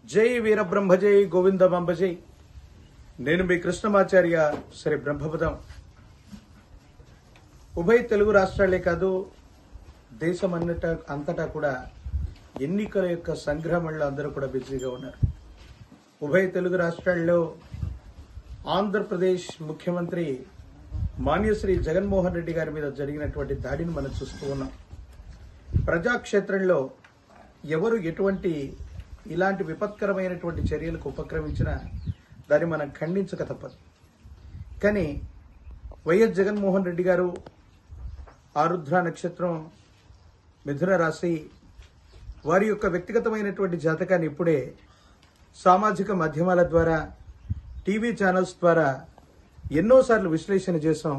జై వీరబ్రహ్మ జై గోవిందమాంబ జై. నేను మీ కృష్ణమాచార్య శ్రీ బ్రహ్మపదం. ఉభయ తెలుగు రాష్ట్రాలే కాదు, దేశం అంతటా కూడా ఎన్నికల యొక్క సంగ్రామంలో అందరూ కూడా బిజీగా ఉన్నారు. ఉభయ తెలుగు రాష్ట్రాల్లో ఆంధ్రప్రదేశ్ ముఖ్యమంత్రి మాన్యశ్రీ జగన్మోహన్ రెడ్డి గారి మీద జరిగినటువంటి దాడిని మనం చూస్తూ ఉన్నాం. ప్రజాక్షేత్రంలో ఎవరు ఎటువంటి ఇలాంటి విపత్కరమైనటువంటి చర్యలకు ఉపక్రమించినా దాన్ని మనం ఖండించక తప్పదు. కానీ వైఎస్ జగన్మోహన్ రెడ్డి గారు ఆరుద్ర నక్షత్రం, మిథున రాశి, వారి యొక్క వ్యక్తిగతమైనటువంటి జాతకాన్ని ఇప్పుడే సామాజిక మాధ్యమాల ద్వారా, టీవీ ఛానల్స్ ద్వారా ఎన్నోసార్లు విశ్లేషణ చేశాం.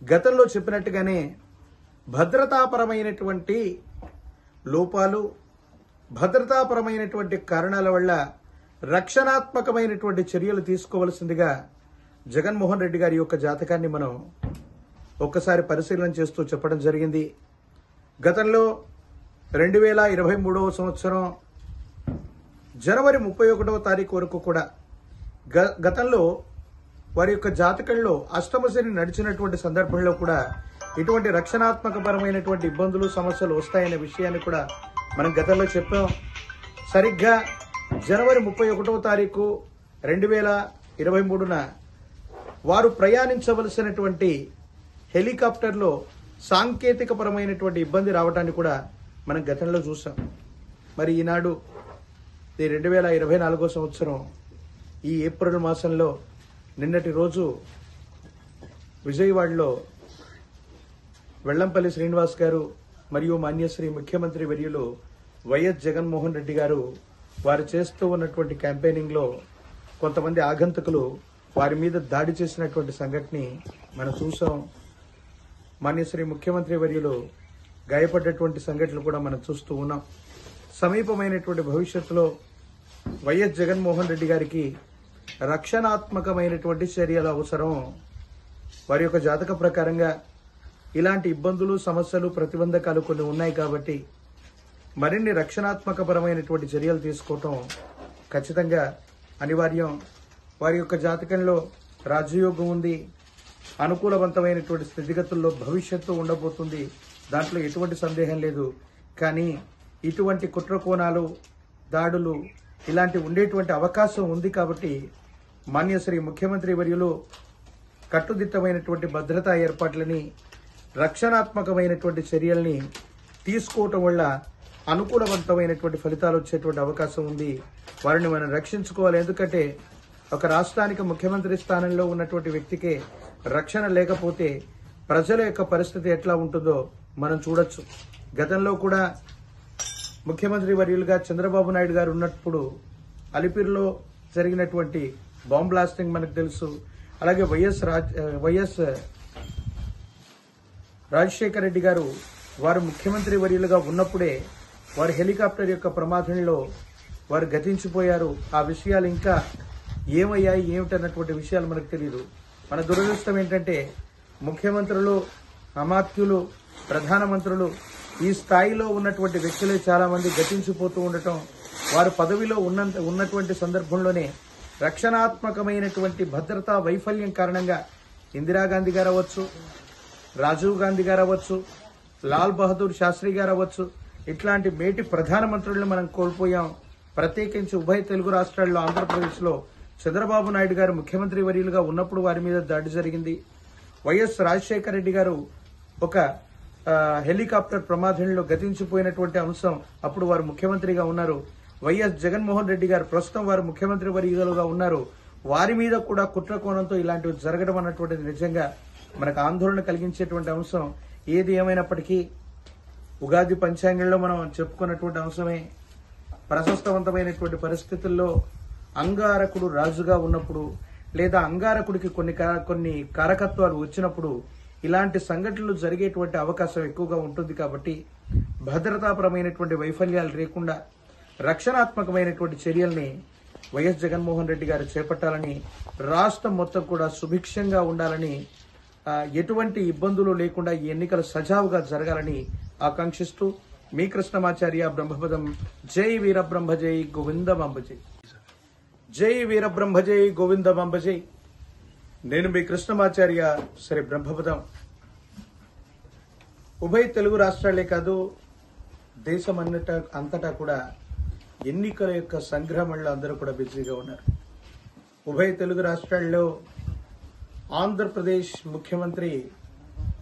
గతంలో చెప్పినట్టుగానే భద్రతాపరమైనటువంటి లోపాలు, భద్రతాపరమైనటువంటి కారణాల వల్ల రక్షణాత్మకమైనటువంటి చర్యలు తీసుకోవలసిందిగా జగన్మోహన్ రెడ్డి గారి యొక్క జాతకాన్ని మనం ఒక్కసారి పరిశీలన చేస్తూ చెప్పడం జరిగింది. గతంలో 2023వ సంవత్సరం జనవరి 31వ తారీఖు వరకు కూడా గతంలో వారి యొక్క జాతకంలో అష్టమ శని నడిచినటువంటి సందర్భంలో కూడా ఇటువంటి రక్షణాత్మకపరమైనటువంటి ఇబ్బందులు, సమస్యలు వస్తాయనే విషయాన్ని కూడా మనం గతంలో చెప్పాం. సరిగ్గా జనవరి 31వ తారీఖు 2023న వారు ప్రయాణించవలసినటువంటి హెలికాప్టర్లో సాంకేతికపరమైనటువంటి ఇబ్బంది రావడాన్ని కూడా మనం గతంలో చూసాం. మరి ఈనాడు 2024వ సంవత్సరం ఈ ఏప్రిల్ మాసంలో నిన్నటి రోజు విజయవాడలో వెల్లంపల్లి శ్రీనివాస్ గారు మరియు మాన్యశ్రీ ముఖ్యమంత్రి వర్యులు వైఎస్ జగన్మోహన్ రెడ్డి గారు వారు చేస్తూ ఉన్నటువంటి క్యాంపెయినింగ్లో కొంతమంది ఆగంతకులు వారి మీద దాడి చేసినటువంటి సంఘటనని మనం చూసాం. మాన్యశ్రీ ముఖ్యమంత్రి వర్యులు గాయపడ్డటువంటి సంఘటనలు కూడా మనం చూస్తూ ఉన్నాం. సమీపమైనటువంటి భవిష్యత్తులో వైఎస్ జగన్మోహన్ రెడ్డి గారికి రక్షణాత్మకమైనటువంటి చర్యల అవసరం. వారి యొక్క జాతక ప్రకారంగా ఇలాంటి ఇబ్బందులు, సమస్యలు, ప్రతిబంధకాలు కొన్ని ఉన్నాయి కాబట్టి మరిన్ని రక్షణాత్మకపరమైనటువంటి చర్యలు తీసుకోవటం ఖచ్చితంగా అనివార్యం. వారి యొక్క జాతకంలో రాజయోగం ఉంది, అనుకూలవంతమైనటువంటి స్థితిగతుల్లో భవిష్యత్తు ఉండబోతుంది, దాంట్లో ఎటువంటి సందేహం లేదు. కానీ ఇటువంటి కుట్రకోణాలు, దాడులు ఇలాంటి ఉండేటువంటి అవకాశం ఉంది కాబట్టి మాన్యశ్రీ ముఖ్యమంత్రి వర్యులు కట్టుదిట్టమైనటువంటి భద్రతా ఏర్పాట్లని, రక్షణాత్మకమైనటువంటి చర్యల్ని తీసుకోవటం వల్ల అనుకూలవంతమైనటువంటి ఫలితాలు వచ్చేటువంటి అవకాశం ఉంది. వారిని మనం రక్షించుకోవాలి. ఎందుకంటే ఒక రాష్ట్రానికి ముఖ్యమంత్రి స్థానంలో ఉన్నటువంటి వ్యక్తికే రక్షణ లేకపోతే ప్రజల యొక్క పరిస్థితి ఎట్లా ఉంటుందో మనం చూడొచ్చు. గతంలో కూడా ముఖ్యమంత్రి వర్యులుగా చంద్రబాబు నాయుడు గారు ఉన్నప్పుడు అలిపిరిలో జరిగినటువంటి బాంబ్ బ్లాస్టింగ్ మనకు తెలుసు. అలాగే వైఎస్ రాజశేఖర రెడ్డి గారు వారు ముఖ్యమంత్రి వర్యులుగా ఉన్నప్పుడే వారి హెలికాప్టర్ యొక్క ప్రమాదంలో వారు గతించిపోయారు. ఆ విషయాలు ఇంకా ఏమయ్యాయి ఏమిటన్నటువంటి విషయాలు మనకు తెలియదు. మన దురదృష్టం ఏంటంటే ముఖ్యమంత్రులు, అమాత్యులు, ప్రధానమంత్రులు ఈ స్థాయిలో ఉన్నటువంటి వ్యక్తులే చాలా మంది గతించిపోతూ ఉండటం, వారు పదవిలో ఉన్నటువంటి సందర్భంలోనే రక్షణాత్మకమైనటువంటి భద్రతా వైఫల్యం కారణంగా ఇందిరాగాంధీ గారు అవ్వచ్చు, రాజీవ్ గాంధీ గారు అవ్వచ్చు, లాల్ బహదూర్ శాస్త్రి గారు అవ్వచ్చు, ఇట్లాంటి మేటి ప్రధానమంత్రులను మనం కోల్పోయాం. ప్రత్యేకించి ఉభయ తెలుగు రాష్ట్రాల్లో ఆంధ్రప్రదేశ్లో చంద్రబాబు నాయుడు గారు ముఖ్యమంత్రి వర్యులుగా ఉన్నప్పుడు వారి మీద దాడి జరిగింది. వైఎస్ రాజశేఖర రెడ్డి గారు ఒక హెలికాప్టర్ ప్రమాదంలో గతించిపోయినటువంటి అంశం, అప్పుడు వారు ముఖ్యమంత్రిగా ఉన్నారు. వైఎస్ జగన్మోహన్ రెడ్డి గారు ప్రస్తుతం వారు ముఖ్యమంత్రి వర్యులుగా ఉన్నారు. వారి మీద కూడా కుట్రకోణంతో ఇలాంటివి జరగడం అన్నటువంటిది నిజంగా మనకు ఆందోళన కలిగించేటువంటి అంశం. ఏది ఏమైనప్పటికీ ఉగాది పంచాంగంలో మనం చెప్పుకున్నటువంటి అంశమే. ప్రశస్తవంతమైనటువంటి పరిస్థితుల్లో అంగారకుడు రాజుగా ఉన్నప్పుడు లేదా అంగారకుడికి కొన్ని కారకత్వాలు వచ్చినప్పుడు ఇలాంటి సంఘటనలు జరిగేటువంటి అవకాశం ఎక్కువగా ఉంటుంది. కాబట్టి భద్రతాపరమైనటువంటి వైఫల్యాలు లేకుండా రక్షణాత్మకమైనటువంటి చర్యల్ని వైఎస్ జగన్మోహన్ రెడ్డి గారు చేపట్టాలని, రాష్ట్రం మొత్తం కూడా సుభిక్షంగా ఉండాలని, ఎటువంటి ఇబ్బందులు లేకుండా ఈ ఎన్నికలు సజావుగా జరగాలని ఆకాంక్షిస్తూ మీ కృష్ణమాచార్య బ్రహ్మపదం. జై వీరబ్రహ్మ జై గోవిందమాంబ జై. జై వీరబ్రహ్మ జై గోవిందమాంబ జై. నేను మీ కృష్ణమాచార్య శ్రీ బ్రహ్మపదం. ఉభయ తెలుగు రాష్ట్రాలే కాదు, దేశం అంతటా కూడా ఎన్నికల యొక్క సంగ్రామంలో అందరూ కూడా బిజీగా ఉన్నారు. ఉభయ తెలుగు రాష్ట్రాల్లో ఆంధ్రప్రదేశ్ ముఖ్యమంత్రి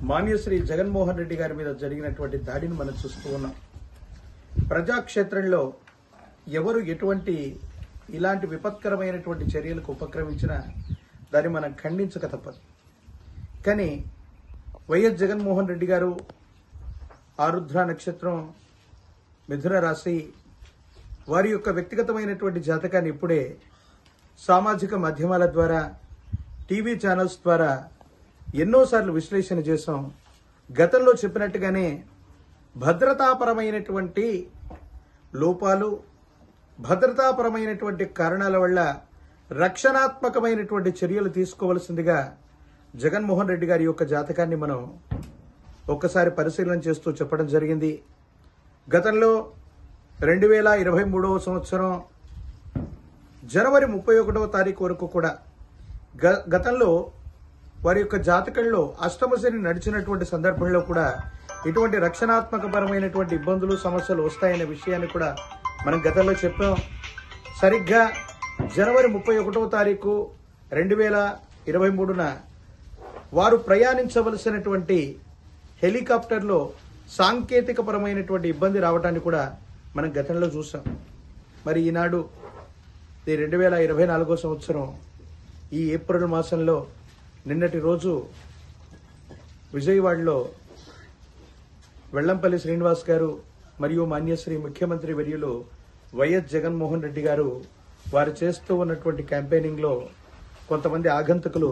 మాన్యశ్రీ జగన్మోహన్ రెడ్డి గారి మీద జరిగినటువంటి దాడిని మనం చూస్తూ ఉన్నాం. ప్రజాక్షేత్రంలో ఎవరు ఎటువంటి ఇలాంటి విపత్కరమైనటువంటి చర్యలకు ఉపక్రమించినా దాన్ని మనం ఖండించక తప్పదు. కానీ వైఎస్ జగన్మోహన్ రెడ్డి గారు ఆరుద్ర నక్షత్రం, మిథున రాశి, వారి యొక్క వ్యక్తిగతమైనటువంటి జాతకాన్ని ఇప్పుడే సామాజిక మాధ్యమాల ద్వారా, టీవీ ఛానల్స్ ద్వారా ఎన్నోసార్లు విశ్లేషణ చేశాం. గతంలో చెప్పినట్టుగానే భద్రతాపరమైనటువంటి లోపాలు, భద్రతాపరమైనటువంటి కారణాల వల్ల రక్షణాత్మకమైనటువంటి చర్యలు తీసుకోవలసిందిగా జగన్మోహన్ రెడ్డి గారి యొక్క జాతకాన్ని మనం ఒక్కసారి పరిశీలన చేస్తూ చెప్పడం జరిగింది. గతంలో 2023వ సంవత్సరం జనవరి 31వ తారీఖు వరకు కూడా గతంలో వారి యొక్క జాతకంలో అష్టమ శని నడిచినటువంటి సందర్భంలో కూడా ఇటువంటి రక్షణాత్మకపరమైనటువంటి ఇబ్బందులు, సమస్యలు వస్తాయనే విషయాన్ని కూడా మనం గతంలో చెప్పాం. సరిగ్గా జనవరి 31వ తారీఖు 2023న వారు ప్రయాణించవలసినటువంటి హెలికాప్టర్లో సాంకేతికపరమైనటువంటి ఇబ్బంది రావడాన్ని కూడా మనం గతంలో చూసాం. మరి ఈనాడు 2024వ సంవత్సరం ఈ ఏప్రిల్ మాసంలో నిన్నటి రోజు విజయవాడలో వెల్లంపల్లి శ్రీనివాస్ గారు మరియు మాన్యశ్రీ ముఖ్యమంత్రి వర్యులు వైఎస్ జగన్మోహన్ రెడ్డి గారు వారు చేస్తూ ఉన్నటువంటి క్యాంపెయినింగ్లో కొంతమంది ఆగంతకులు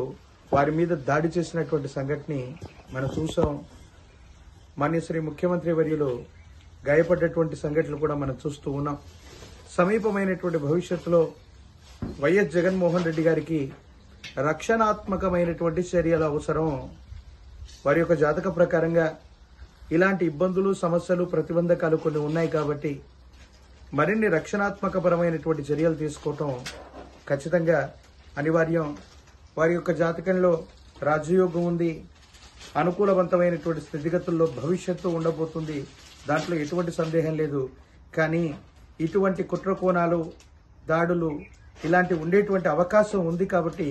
వారి మీద దాడి చేసినటువంటి సంఘటనని మనం చూసాం. మాన్యశ్రీ ముఖ్యమంత్రి వర్యులు గాయపడ్డటువంటి సంఘటనలు కూడా మనం చూస్తూ ఉన్నాం. సమీపమైనటువంటి భవిష్యత్తులో వైఎస్ జగన్మోహన్ రెడ్డి గారికి రక్షణాత్మకమైనటువంటి చర్యల అవసరం. వారి యొక్క జాతక ప్రకారంగా ఇలాంటి ఇబ్బందులు, సమస్యలు, ప్రతిబంధకాలు కొన్ని ఉన్నాయి కాబట్టి మరిన్ని రక్షణాత్మకపరమైనటువంటి చర్యలు తీసుకోవటం ఖచ్చితంగా అనివార్యం. వారి యొక్క జాతకంలో రాజయోగం ఉంది, అనుకూలవంతమైనటువంటి స్థితిగతుల్లో భవిష్యత్తు ఉండబోతుంది, దాంట్లో ఎటువంటి సందేహం లేదు. కానీ ఇటువంటి కుట్రకోణాలు, దాడులు ఇలాంటి ఉండేటువంటి అవకాశం ఉంది కాబట్టి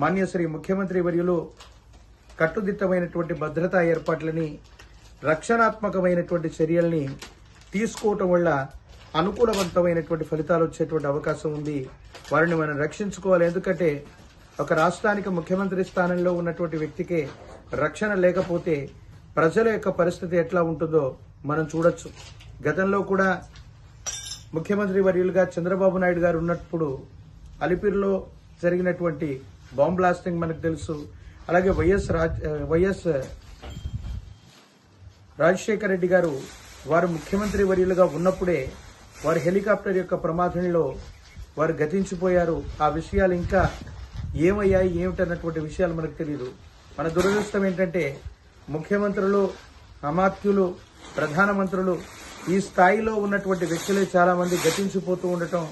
మాన్యశ్రీ ముఖ్యమంత్రి వర్యులు కట్టుదిట్టమైనటువంటి భద్రతా ఏర్పాట్లని, రక్షణాత్మకమైనటువంటి చర్యల్ని తీసుకోవటం వల్ల అనుకూలవంతమైనటువంటి ఫలితాలు వచ్చేటువంటి అవకాశం ఉంది. వారిని మనం రక్షించుకోవాలి. ఎందుకంటే ఒక రాష్ట్రానికి ముఖ్యమంత్రి స్థానంలో ఉన్నటువంటి వ్యక్తికే రక్షణ లేకపోతే ప్రజల యొక్క పరిస్థితి ఎట్లా ఉంటుందో మనం చూడొచ్చు. గతంలో కూడా ముఖ్యమంత్రి వర్యులుగా చంద్రబాబు నాయుడు గారు ఉన్నప్పుడు అలిపిరిలో జరిగినటువంటి బాంబ్ బ్లాస్టింగ్ మనకు తెలుసు. అలాగే వైఎస్ రాజశేఖర రెడ్డి గారు వారు ముఖ్యమంత్రి వర్యులుగా ఉన్నప్పుడే వారి హెలికాప్టర్ యొక్క ప్రమాదంలో వారు గతించిపోయారు. ఆ విషయాలు ఇంకా ఏమయ్యాయి ఏమిటన్నటువంటి విషయాలు మనకు తెలియదు. మన దురదృష్టం ఏంటంటే ముఖ్యమంత్రులు, అమాత్యులు, ప్రధానమంత్రులు ఈ స్థాయిలో ఉన్నటువంటి వ్యక్తులే చాలా మంది గతించిపోతూ ఉండటం,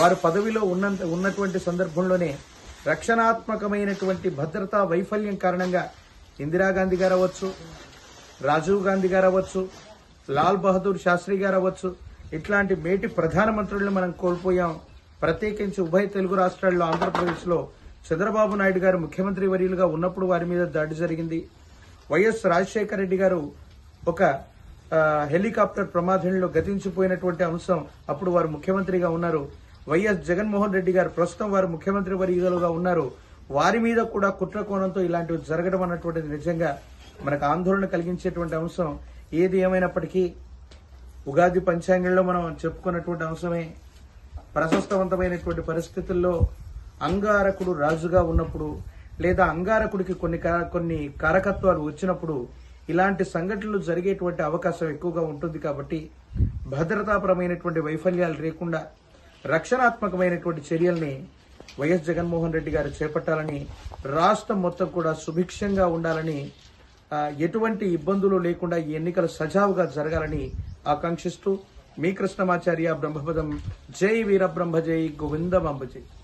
వారు పదవిలో ఉన్నటువంటి సందర్భంలోనే రక్షణాత్మకమైనటువంటి భద్రతా వైఫల్యం కారణంగా ఇందిరాగాంధీ గారు అవ్వచ్చు, రాజీవ్ గాంధీ గారు అవ్వచ్చు, లాల్ బహదూర్ శాస్త్రి గారు అవ్వచ్చు, ఇట్లాంటి మేటి ప్రధానమంత్రులను మనం కోల్పోయాం. ప్రత్యేకించి ఉభయ తెలుగు రాష్ట్రాల్లో ఆంధ్రప్రదేశ్లో చంద్రబాబు నాయుడు గారు ముఖ్యమంత్రి వర్యులుగా ఉన్నప్పుడు వారి మీద దాడి జరిగింది. వైఎస్ రాజశేఖర రెడ్డి గారు ఒక హెలికాప్టర్ ప్రమాదంలో గతించిపోయినటువంటి అంశం, అప్పుడు వారు ముఖ్యమంత్రిగా ఉన్నారు. వైఎస్ జగన్మోహన్ రెడ్డి గారు ప్రస్తుతం వారు ముఖ్యమంత్రి వర్యులుగా ఉన్నారు. వారి మీద కూడా కుట్రకోణంతో ఇలాంటివి జరగడం అన్నటువంటిది నిజంగా మనకు ఆందోళన కలిగించేటువంటి అంశం. ఏది ఏమైనప్పటికీ ఉగాది పంచాంగంలో మనం చెప్పుకున్నటువంటి అంశమే. ప్రశస్తవంతమైనటువంటి పరిస్థితుల్లో అంగారకుడు రాజుగా ఉన్నప్పుడు లేదా అంగారకుడికి కొన్ని కారకత్వాలు వచ్చినప్పుడు ఇలాంటి సంఘటనలు జరిగేటువంటి అవకాశం ఎక్కువగా ఉంటుంది. కాబట్టి భద్రతాపరమైనటువంటి వైఫల్యాలు లేకుండా రక్షణాత్మకమైనటువంటి చర్యల్ని వైఎస్ జగన్మోహన్ రెడ్డి గారు చేపట్టాలని, రాష్ట్రం మొత్తం కూడా సుభిక్షంగా ఉండాలని, ఎటువంటి ఇబ్బందులు లేకుండా ఈ ఎన్నికలు సజావుగా జరగాలని ఆకాంక్షిస్తూ మీ కృష్ణమాచార్య బ్రహ్మపదం. జై వీరబ్రహ్మ, జై గోవిందమాంబ జై.